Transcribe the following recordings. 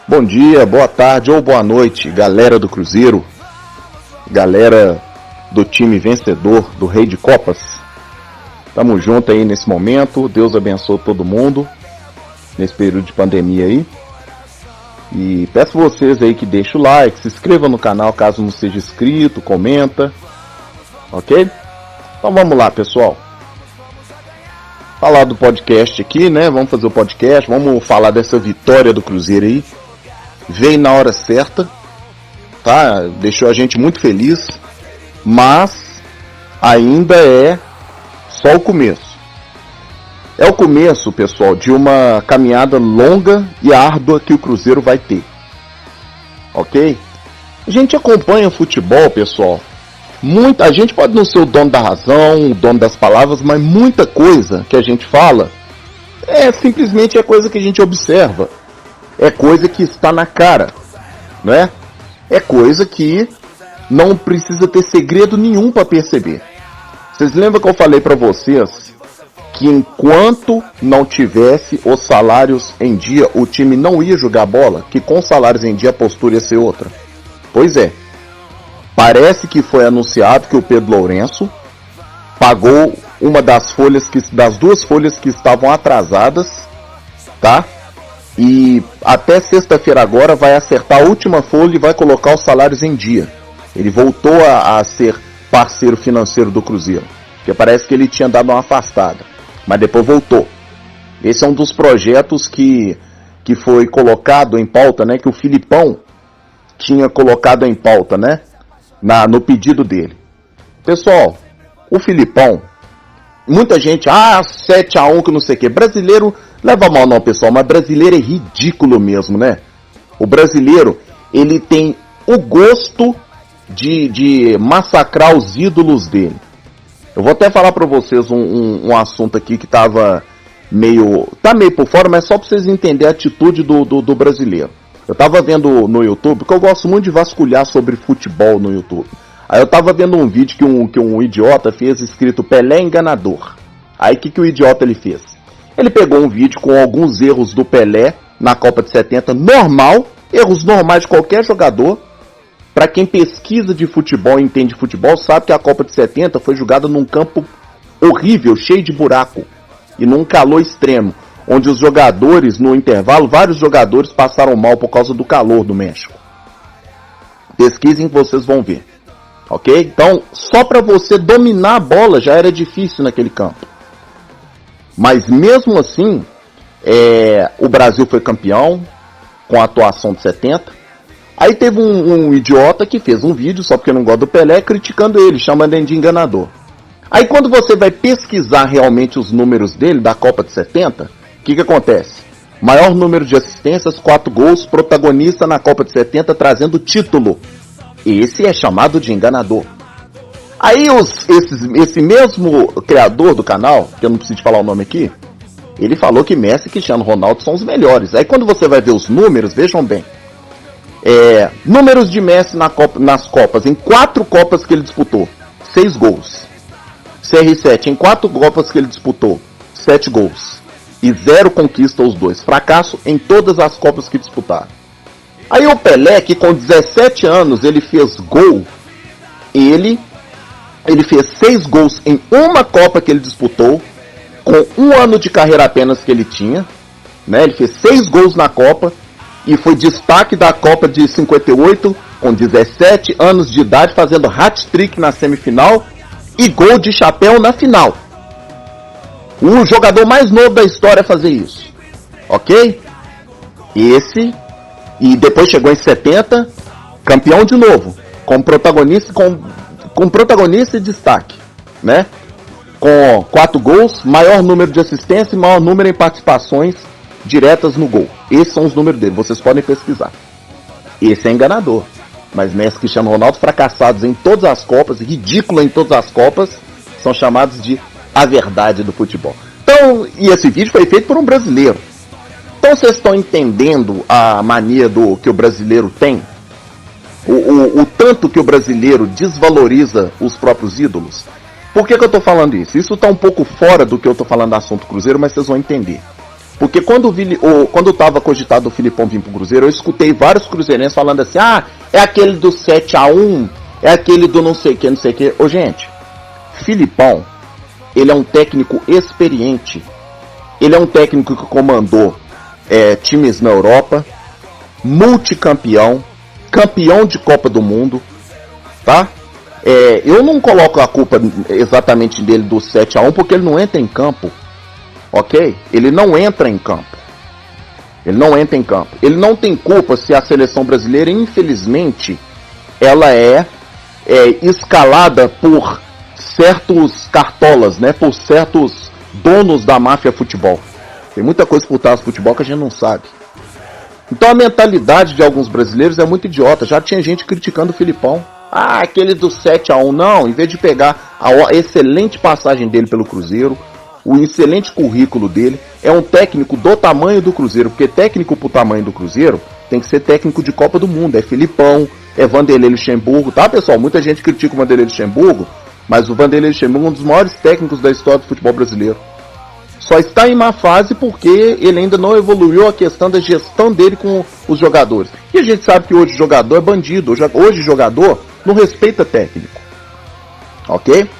Bom dia, boa tarde ou boa noite, galera do Cruzeiro, galera do time vencedor, do Rei de Copas. Tamo junto aí nesse momento, Deus abençoe todo mundo nesse período de pandemia aí. E peço vocês aí que deixem o like, se inscreva no canal caso não seja inscrito, comenta, ok? Então vamos lá, pessoal. Falar do podcast aqui, né? Vamos fazer o podcast, vamos falar dessa vitória do Cruzeiro aí. Veio na hora certa, tá? Deixou a gente muito feliz, mas ainda é só o começo. É o começo, pessoal, de uma caminhada longa e árdua que o Cruzeiro vai ter, ok? A gente acompanha o futebol, pessoal. A gente pode não ser o dono da razão, o dono das palavras, mas muita coisa que a gente fala simplesmente coisa que a gente observa. É coisa que está na cara, né? É coisa que não precisa ter segredo nenhum para perceber. Vocês lembram que eu falei para vocês que enquanto não tivesse os salários em dia, o time não ia jogar bola? Que com salários em dia a postura ia ser outra? Pois é. Parece que foi anunciado que o Pedro Lourenço pagou uma das duas folhas que estavam atrasadas, tá? E até sexta-feira agora vai acertar a última folha e vai colocar os salários em dia. Ele voltou a ser parceiro financeiro do Cruzeiro, porque parece que ele tinha dado uma afastada, mas depois voltou. Esse é um dos projetos que foi colocado em pauta, né? Que o Filipão tinha colocado em pauta, né? No pedido dele. Pessoal, o Filipão, muita gente, 7-1 que não sei o que, brasileiro, leva mal não, pessoal, mas brasileiro é ridículo mesmo, né? O brasileiro, ele tem o gosto de massacrar os ídolos dele. Eu vou até falar pra vocês um assunto aqui que tá meio por fora, mas só pra vocês entenderem a atitude do brasileiro. Eu tava vendo no YouTube, porque eu gosto muito de vasculhar sobre futebol no YouTube. Aí eu tava vendo um vídeo que um idiota fez escrito Pelé enganador. Aí o que o idiota ele fez? Ele pegou um vídeo com alguns erros do Pelé na Copa de 70, normal, erros normais de qualquer jogador. Para quem pesquisa de futebol e entende de futebol, sabe que a Copa de 70 foi jogada num campo horrível, cheio de buraco, e num calor extremo, onde os jogadores, no intervalo, vários jogadores passaram mal por causa do calor do México. Pesquisem que vocês vão ver, ok? Então, só para você dominar a bola já era difícil naquele campo. Mas mesmo assim, o Brasil foi campeão com a atuação de 70. Aí teve um idiota que fez um vídeo, só porque não gosta do Pelé, criticando ele, chamando ele de enganador. Aí quando você vai pesquisar realmente os números dele, da Copa de 70, o que acontece? Maior número de assistências, 4 gols, protagonista na Copa de 70, trazendo título. Esse é chamado de enganador. Aí esse mesmo criador do canal, que eu não preciso falar o nome aqui, ele falou que Messi e Cristiano Ronaldo são os melhores. Aí quando você vai ver os números, vejam bem. Números de Messi nas Copas, em 4 Copas que ele disputou, 6 gols. CR7, em 4 Copas que ele disputou, 7 gols. E 0 conquista os 2. Fracasso em todas as Copas que disputaram. Aí o Pelé, que com 17 anos ele fez gol, ele fez 6 gols em uma Copa que ele disputou, com 1 ano de carreira apenas que ele tinha, né? Ele fez 6 gols na Copa, e foi destaque da Copa de 58, com 17 anos de idade, fazendo hat-trick na semifinal, e gol de chapéu na final. O jogador mais novo da história a fazer isso, ok? E depois chegou em 70, campeão de novo, com protagonista e destaque, né? Com 4 gols, maior número de assistências e maior número em participações diretas no gol. Esses são os números dele, vocês podem pesquisar. Esse é enganador. Mas Messi e Cristiano Ronaldo, fracassados em todas as Copas, ridículo em todas as Copas, são chamados de a verdade do futebol. Então, e esse vídeo foi feito por um brasileiro. Então vocês estão entendendo a mania que o brasileiro tem? O tanto que o brasileiro desvaloriza os próprios ídolos? Por que eu estou falando isso? Isso está um pouco fora do que eu estou falando do assunto Cruzeiro, mas vocês vão entender. Porque quando estava cogitado o Filipão vir pro Cruzeiro, eu escutei vários cruzeirenses falando assim, é aquele do 7-1, é aquele do não sei o que, não sei o que. Ô gente, Filipão, ele é um técnico experiente, ele é um técnico que comandou times na Europa, multicampeão, campeão de Copa do Mundo, tá? Eu não coloco a culpa exatamente dele do 7-1, porque ele não entra em campo. Ok? Ele não entra em campo. Ele não entra em campo. Ele não tem culpa se a seleção brasileira, infelizmente, ela é escalada por certos cartolas, né? Por certos donos da máfia futebol. Tem muita coisa por trás do futebol que a gente não sabe. Então a mentalidade de alguns brasileiros é muito idiota. Já tinha gente criticando o Filipão. Aquele do 7-1. Não, em vez de pegar a excelente passagem dele pelo Cruzeiro, o excelente currículo dele, é um técnico do tamanho do Cruzeiro, porque técnico pro tamanho do Cruzeiro tem que ser técnico de Copa do Mundo, é Filipão, é Vanderlei Luxemburgo, tá pessoal? Muita gente critica o Vanderlei Luxemburgo, mas o Vanderlei Luxemburgo é um dos maiores técnicos da história do futebol brasileiro. Só está em má fase porque ele ainda não evoluiu a questão da gestão dele com os jogadores. E a gente sabe que hoje o jogador é bandido, hoje o jogador não respeita técnico, ok?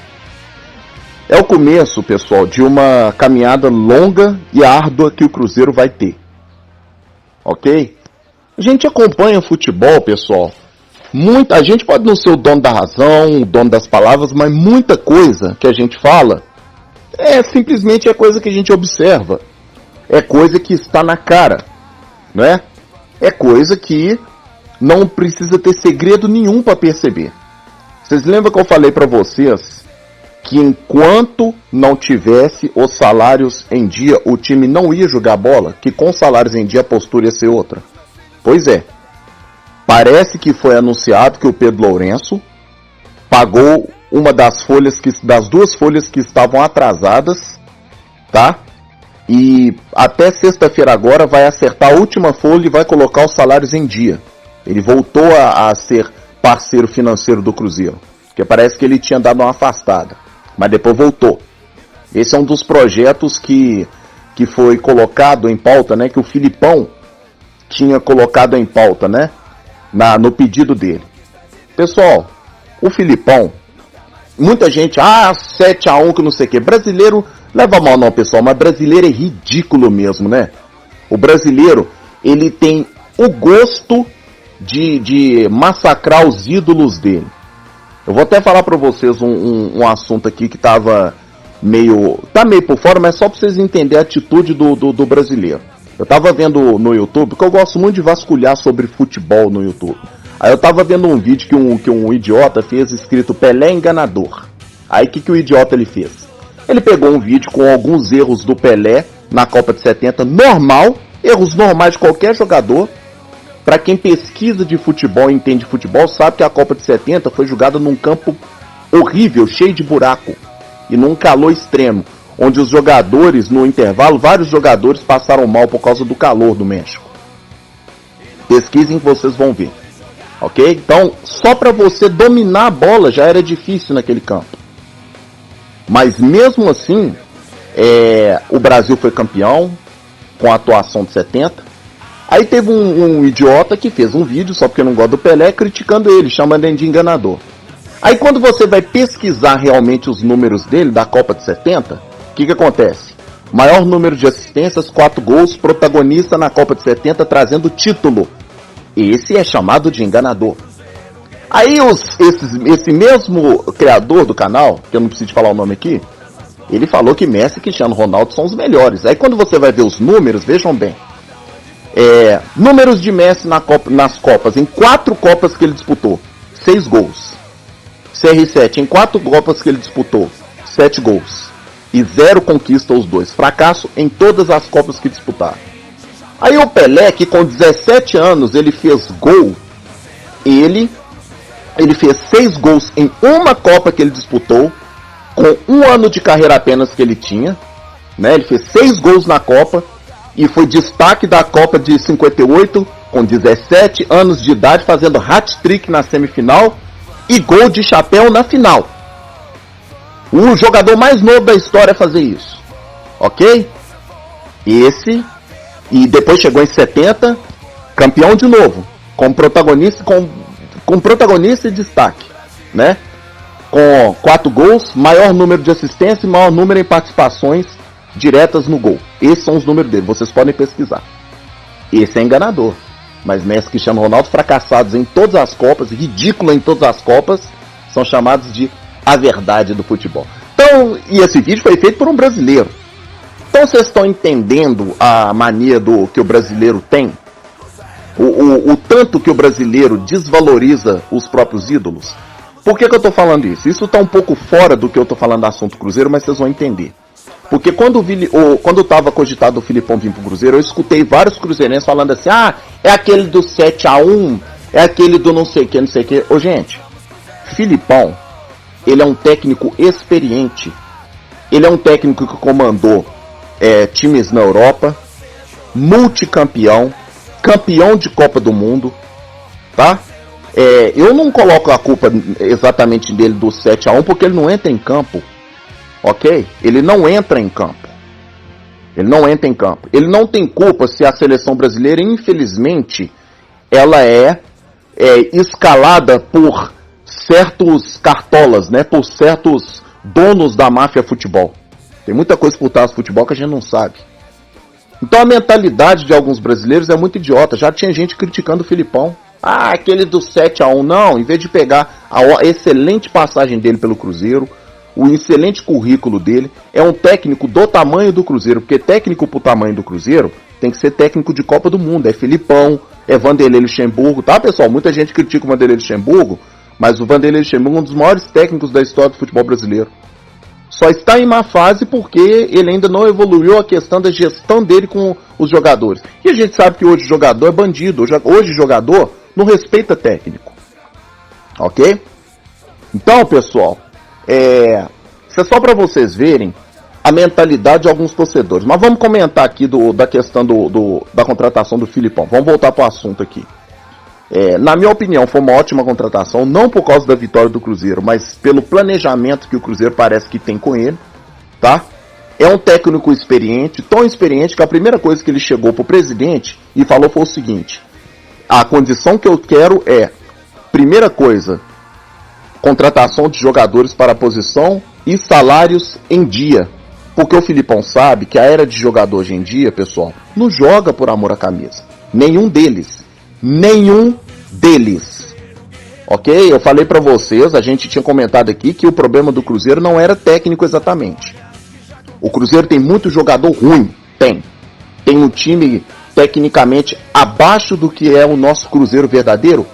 É o começo, pessoal, de uma caminhada longa e árdua que o Cruzeiro vai ter. Ok? A gente acompanha futebol, pessoal. A gente pode não ser o dono da razão, o dono das palavras, mas muita coisa que a gente fala simplesmente coisa que a gente observa. É coisa que está na cara, não é? É coisa que não precisa ter segredo nenhum para perceber. Vocês lembram que eu falei para vocês que enquanto não tivesse os salários em dia, o time não ia jogar bola, que com salários em dia a postura ia ser outra? Pois é. Parece que foi anunciado que o Pedro Lourenço pagou uma das duas folhas que estavam atrasadas, tá? E até sexta-feira agora vai acertar a última folha e vai colocar os salários em dia. Ele voltou a ser parceiro financeiro do Cruzeiro, porque parece que ele tinha dado uma afastada. Mas depois voltou. Esse é um dos projetos que foi colocado em pauta, né? Que o Filipão tinha colocado em pauta, né? No pedido dele. Pessoal, o Filipão, muita gente, 7-1 que não sei o que. Brasileiro, leva mal não, pessoal, mas brasileiro é ridículo mesmo, né? O brasileiro, ele tem o gosto de massacrar os ídolos dele. Eu vou até falar pra vocês um assunto aqui que tá meio por fora, mas só pra vocês entenderem a atitude do brasileiro. Eu tava vendo no YouTube, porque eu gosto muito de vasculhar sobre futebol no YouTube. Aí eu tava vendo um vídeo que um idiota fez escrito Pelé enganador. Aí o que o idiota ele fez? Ele pegou um vídeo com alguns erros do Pelé na Copa de 70, erros normais de qualquer jogador. Para quem pesquisa de futebol e entende futebol, sabe que a Copa de 70 foi jogada num campo horrível, cheio de buraco, e num calor extremo, onde os jogadores, no intervalo, vários jogadores passaram mal por causa do calor do México. Pesquisem que vocês vão ver. Ok? Então, só para você dominar a bola já era difícil naquele campo. Mas mesmo assim, o Brasil foi campeão com a atuação de 70. Aí teve um idiota que fez um vídeo, só porque não gosta do Pelé, criticando ele, chamando ele de enganador. Aí quando você vai pesquisar realmente os números dele, da Copa de 70, o que acontece? Maior número de assistências, 4 gols, protagonista na Copa de 70, trazendo título. Esse é chamado de enganador. Aí esse mesmo criador do canal, que eu não preciso falar o nome aqui, ele falou que Messi e Cristiano Ronaldo são os melhores. Aí quando você vai ver os números, vejam bem. Números de Messi nas Copas, em 4 Copas que ele disputou, 6 gols. CR7, em 4 Copas que ele disputou, 7 gols. E 0 conquista os 2. Fracasso em todas as Copas que disputaram. Aí o Pelé, que com 17 anos ele fez gol, ele fez 6 gols em uma Copa que ele disputou, com 1 ano de carreira apenas que ele tinha, né? Ele fez 6 gols na Copa, e foi destaque da Copa de 58, com 17 anos de idade, fazendo hat-trick na semifinal e gol de chapéu na final. O jogador mais novo da história a fazer isso. Ok? Esse E depois chegou em 70, campeão de novo, com protagonista e destaque, né? Com 4 gols, maior número de assistências e maior número em participações diretas no gol. Esses são os números dele, vocês podem pesquisar. Esse é enganador. Mas Messi e Cristiano Ronaldo, fracassados em todas as Copas, ridículo em todas as Copas, são chamados de a verdade do futebol. Então, e esse vídeo foi feito por um brasileiro. Então vocês estão entendendo a mania que o brasileiro tem? O tanto que o brasileiro desvaloriza os próprios ídolos? Por que eu estou falando isso? Isso está um pouco fora do que eu estou falando do assunto Cruzeiro, mas vocês vão entender. Porque quando estava cogitado o Filipão vir pro Cruzeiro, eu escutei vários cruzeirenses falando assim, é aquele do 7-1, é aquele do não sei o que, não sei o que. Ô gente, Filipão, ele é um técnico experiente, ele é um técnico que comandou times na Europa, multicampeão, campeão de Copa do Mundo, tá? Eu não coloco a culpa exatamente dele do 7-1, porque ele não entra em campo. Ok? Ele não entra em campo. Ele não entra em campo. Ele não tem culpa se a seleção brasileira, infelizmente, ela é escalada por certos cartolas, né? Por certos donos da máfia futebol. Tem muita coisa por trás do futebol que a gente não sabe. Então a mentalidade de alguns brasileiros é muito idiota. Já tinha gente criticando o Filipão. Aquele do 7-1. Não, em vez de pegar a excelente passagem dele pelo Cruzeiro, o excelente currículo dele, é um técnico do tamanho do Cruzeiro, porque técnico pro tamanho do Cruzeiro tem que ser técnico de Copa do Mundo, é Filipão, é Vanderlei Luxemburgo, tá pessoal? Muita gente critica o Vanderlei Luxemburgo, mas o Vanderlei Luxemburgo é um dos maiores técnicos da história do futebol brasileiro. Só está em má fase porque ele ainda não evoluiu a questão da gestão dele com os jogadores. E a gente sabe que hoje o jogador é bandido, hoje o jogador não respeita técnico. Ok? Então pessoal, isso é só para vocês verem a mentalidade de alguns torcedores. Mas vamos comentar aqui da questão da contratação do Filipão. Vamos voltar para o assunto aqui. Na minha opinião, foi uma ótima contratação, não por causa da vitória do Cruzeiro, mas pelo planejamento que o Cruzeiro parece que tem com ele, tá? É um técnico experiente, tão experiente que a primeira coisa que ele chegou pro presidente e falou foi o seguinte: a condição que eu quero primeira coisa, contratação de jogadores para a posição e salários em dia. Porque o Filipão sabe que a era de jogador hoje em dia, pessoal, não joga por amor à camisa. Nenhum deles. Ok? Eu falei pra vocês, a gente tinha comentado aqui que o problema do Cruzeiro não era técnico exatamente. O Cruzeiro tem muito jogador ruim. Tem um time tecnicamente abaixo do que é o nosso Cruzeiro verdadeiro?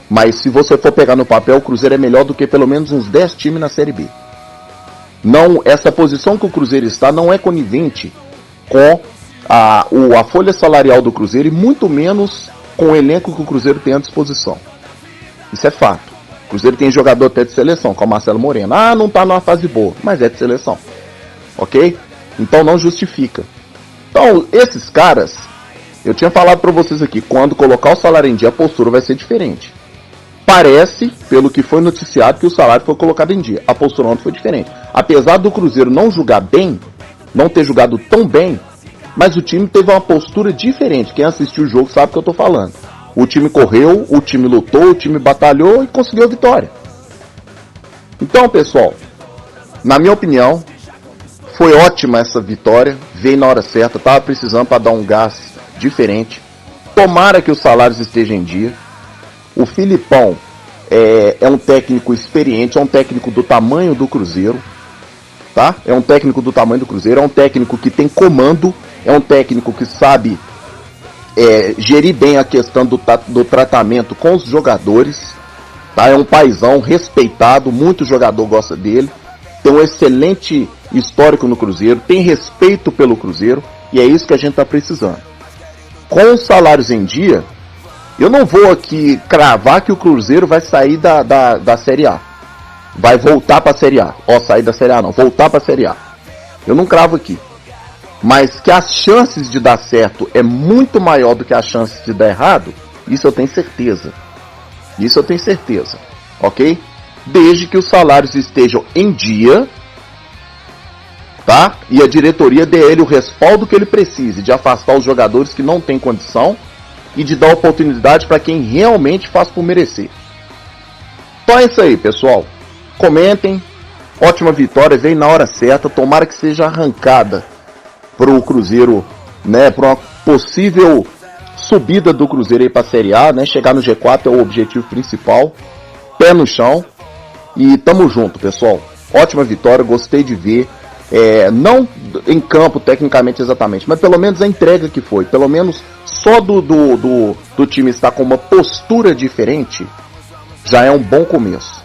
Mas se você for pegar no papel, o Cruzeiro é melhor do que pelo menos uns 10 times na Série B. Não, essa posição que o Cruzeiro está não é conivente com a folha salarial do Cruzeiro e muito menos com o elenco que o Cruzeiro tem à disposição. Isso é fato. O Cruzeiro tem jogador até de seleção, como Marcelo Moreno. Não está numa fase boa, mas é de seleção. Ok? Então não justifica. Então, esses caras, eu tinha falado para vocês aqui, quando colocar o salário em dia, a postura vai ser diferente. Parece, pelo que foi noticiado, que o salário foi colocado em dia. A postura ontem foi diferente. Apesar do Cruzeiro não jogar bem, não ter jogado tão bem, mas o time teve uma postura diferente. Quem assistiu o jogo sabe o que eu estou falando. O time correu, o time lutou, o time batalhou e conseguiu a vitória. Então, pessoal, na minha opinião, foi ótima essa vitória. Veio na hora certa, estava precisando para dar um gás diferente. Tomara que os salários estejam em dia. O Filipão é um técnico experiente, é um técnico do tamanho do Cruzeiro, tá? É um técnico do tamanho do Cruzeiro, é um técnico que tem comando, é um técnico que sabe gerir bem a questão do tratamento com os jogadores, tá? É um paizão respeitado, muito jogador gosta dele, tem um excelente histórico no Cruzeiro, tem respeito pelo Cruzeiro, e é isso que a gente está precisando. Com os salários em dia, eu não vou aqui cravar que o Cruzeiro vai sair da Série A. Vai voltar para a Série A. Sair da Série A não, voltar para a Série A. Eu não cravo aqui. Mas que as chances de dar certo é muito maior do que as chances de dar errado, isso eu tenho certeza. Isso eu tenho certeza. Ok? Desde que os salários estejam em dia, tá? E a diretoria dê a ele o respaldo que ele precise, de afastar os jogadores que não têm condição e de dar oportunidade para quem realmente faz por merecer. Então é isso aí, pessoal. Comentem. Ótima vitória, veio na hora certa. Tomara que seja arrancada pro Cruzeiro, né? Para uma possível subida do Cruzeiro aí para a Série A, né? Chegar no G4 é o objetivo principal. Pé no chão. E tamo junto, pessoal. Ótima vitória, gostei de ver. Não em campo, tecnicamente, exatamente, mas pelo menos a entrega que foi. Pelo menos só do time estar com uma postura diferente, já é um bom começo.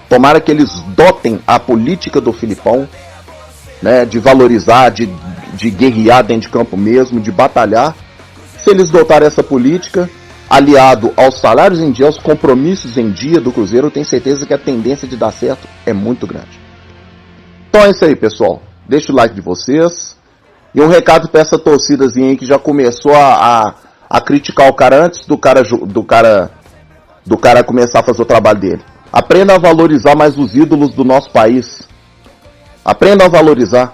Tomara que eles dotem a política do Filipão, né, de valorizar, de guerrear dentro de campo mesmo, de batalhar. Se eles dotarem essa política, aliado aos salários em dia, aos compromissos em dia do Cruzeiro, eu tenho certeza que a tendência de dar certo é muito grande. Então é isso aí, pessoal. Deixa o like de vocês. E um recado para essa torcidazinha aí que já começou a criticar o cara antes do cara começar a fazer o trabalho dele. Aprenda a valorizar mais os ídolos do nosso país. Aprenda a valorizar.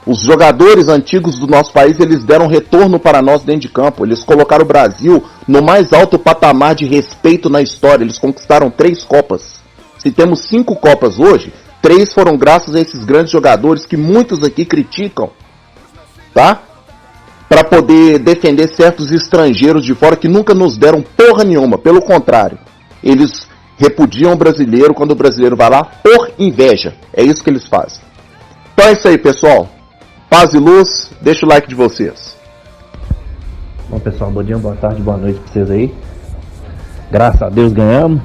Os jogadores antigos do nosso país, eles deram retorno para nós dentro de campo. Eles colocaram o Brasil no mais alto patamar de respeito na história. Eles conquistaram 3 Copas. Se temos 5 Copas hoje, 3 foram graças a esses grandes jogadores que muitos aqui criticam, tá? Para poder defender certos estrangeiros de fora que nunca nos deram porra nenhuma. Pelo contrário, eles repudiam o brasileiro quando o brasileiro vai lá por inveja. É isso que eles fazem. Então é isso aí, pessoal. Paz e luz. Deixa o like de vocês. Bom, pessoal, bom dia, boa tarde, boa noite pra vocês aí. Graças a Deus ganhamos.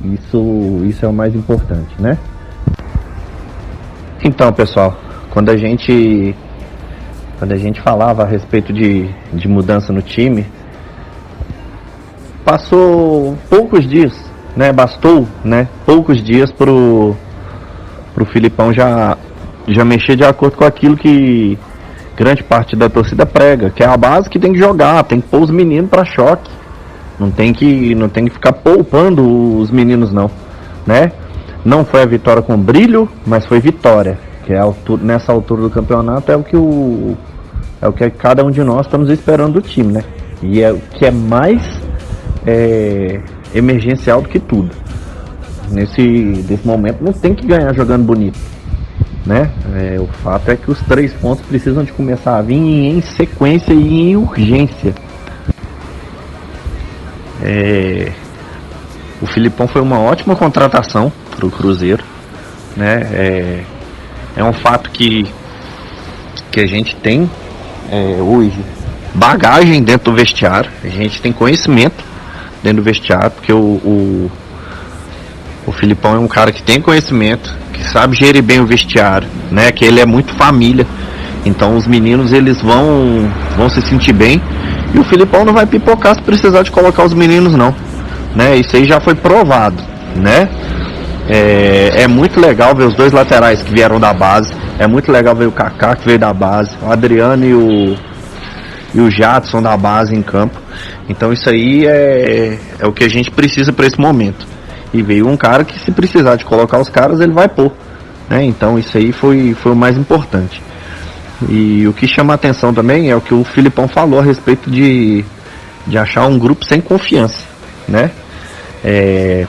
Isso é o mais importante, né? Então, pessoal, quando a gente falava a respeito de mudança no time, passou poucos dias, né? Bastou, né? Poucos dias pro Filipão já mexer de acordo com aquilo que grande parte da torcida prega, que é a base que tem que jogar, tem que pôr os meninos para choque. Não tem que ficar poupando os meninos não, né? Não foi a vitória com brilho, mas foi vitória, que nessa altura do campeonato é o que cada um de nós estamos esperando do time, né? E é o que é mais emergencial do que tudo. Nesse momento não tem que ganhar jogando bonito, né? O fato é que os 3 pontos precisam de começar a vir em sequência e em urgência. O Filipão foi uma ótima contratação para o Cruzeiro, né? É um fato que a gente tem hoje bagagem dentro do vestiário, a gente tem conhecimento dentro do vestiário, porque o Filipão é um cara que tem conhecimento, que sabe gerir bem o vestiário, né? Que ele é muito família, então os meninos eles vão se sentir bem, e o Filipão não vai pipocar se precisar de colocar os meninos não, né? Isso aí já foi provado, né? É muito legal ver os 2 laterais que vieram da base, é muito legal ver o Kaká que veio da base, o Adriano e o Jadson da base em campo. Então isso aí é o que a gente precisa para esse momento. E veio um cara que, se precisar de colocar os caras, ele vai pôr, né? Então isso aí foi o mais importante. E o que chama a atenção também é o que o Filipão falou a respeito de achar um grupo sem confiança, né?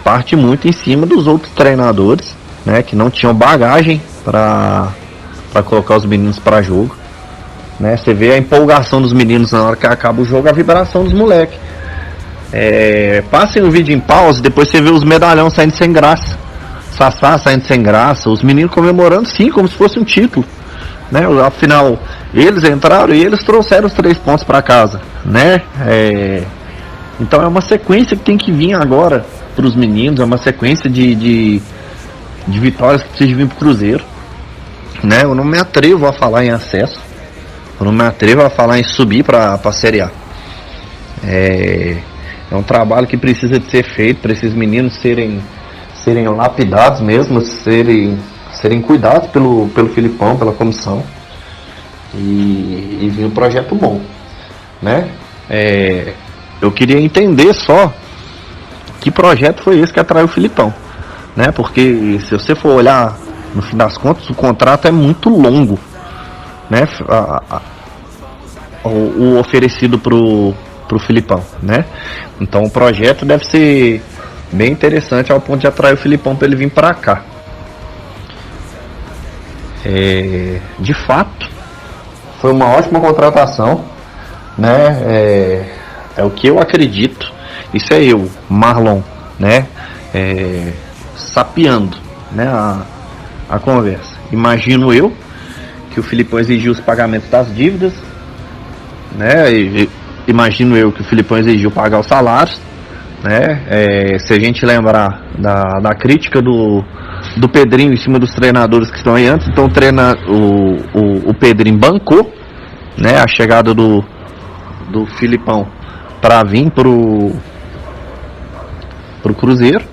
Parte muito em cima dos outros treinadores, né? Que não tinham bagagem para colocar os meninos para jogo, né? Você vê a empolgação dos meninos na hora que acaba o jogo, a vibração dos moleques. Passem o vídeo em pausa, depois você vê os medalhão saindo sem graça, Sassá saindo sem graça, os meninos comemorando sim, como se fosse um título, né? Afinal, eles entraram e eles trouxeram os 3 pontos para casa, né? Então é uma sequência que tem que vir agora para os meninos, é uma sequência de vitórias que precisa vir para o Cruzeiro, né? Eu não me atrevo a falar em acesso, eu não me atrevo a falar em subir para a Série A. É um trabalho que precisa de ser feito para esses meninos serem lapidados mesmo, serem cuidados pelo Filipão, pela comissão, e vir um projeto bom, né? Eu queria entender só que projeto foi esse que atraiu o Filipão, né? Porque se você for olhar, no fim das contas, o contrato é muito longo, né, o oferecido pro Filipão, né? Então o projeto deve ser bem interessante ao ponto de atrair o Filipão para ele vir para cá. De fato, foi uma ótima contratação, né? É o que eu acredito. Isso é eu, Marlon, né? Sapeando, né? A conversa. Imagino eu que o Filipão exigiu os pagamentos das dívidas, né? Imagino eu que o Filipão exigiu pagar os salários, né? Se a gente lembrar da crítica do Pedrinho em cima dos treinadores que estão aí antes, então o Pedrinho bancou, né, a chegada do Filipão para vir pro Cruzeiro,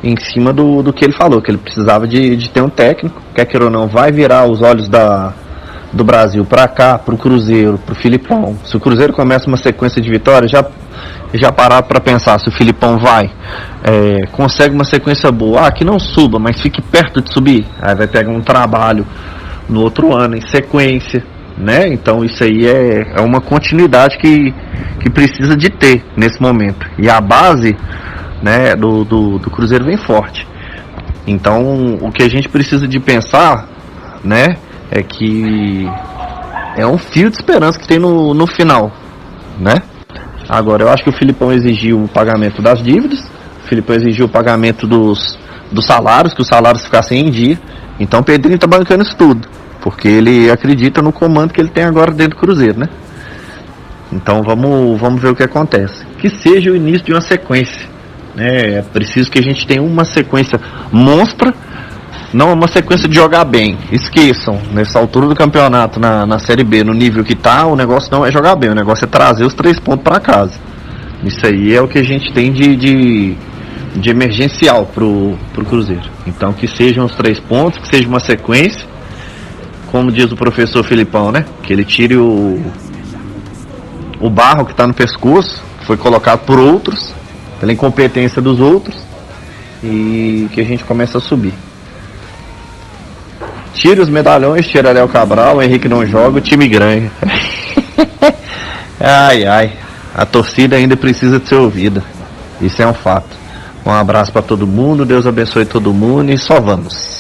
em cima do que ele falou, que ele precisava de ter um técnico, quer queira ou não, vai virar os olhos do Brasil para cá, pro Cruzeiro, pro Filipão. Se o Cruzeiro começa uma sequência de vitórias, já parar para pensar se o Filipão consegue uma sequência boa, que não suba, mas fique perto de subir, aí vai pegar um trabalho no outro ano em sequência, né? Então isso aí é uma continuidade que precisa de ter nesse momento, e a base, né, do Cruzeiro vem forte. Então o que a gente precisa de pensar, né, é que é um fio de esperança que tem no final, né? Agora, eu acho que o Filipão exigiu o pagamento das dívidas, o Filipão exigiu o pagamento dos salários, que os salários ficassem em dia. Então o Pedrinho tá bancando isso tudo, porque ele acredita no comando que ele tem agora dentro do Cruzeiro, né? Então vamos ver o que acontece. Que seja o início de uma sequência, né? É preciso que a gente tenha uma sequência monstra, não uma sequência de jogar bem. Esqueçam, nessa altura do campeonato, na Série B, no nível que tá, o negócio não é jogar bem, o negócio é trazer os 3 pontos para casa. Isso aí é o que a gente tem de emergencial pro Cruzeiro. Então que sejam os 3 pontos, que seja uma sequência, como diz o professor Filipão, né? Que ele tire o barro que está no pescoço, foi colocado por outros, pela incompetência dos outros, e que a gente comece a subir. Tire os medalhões, tira Léo Cabral, o Henrique não joga, o time ganha. Ai, a torcida ainda precisa de ser ouvida. Isso é um fato. Um abraço para todo mundo, Deus abençoe todo mundo e só vamos.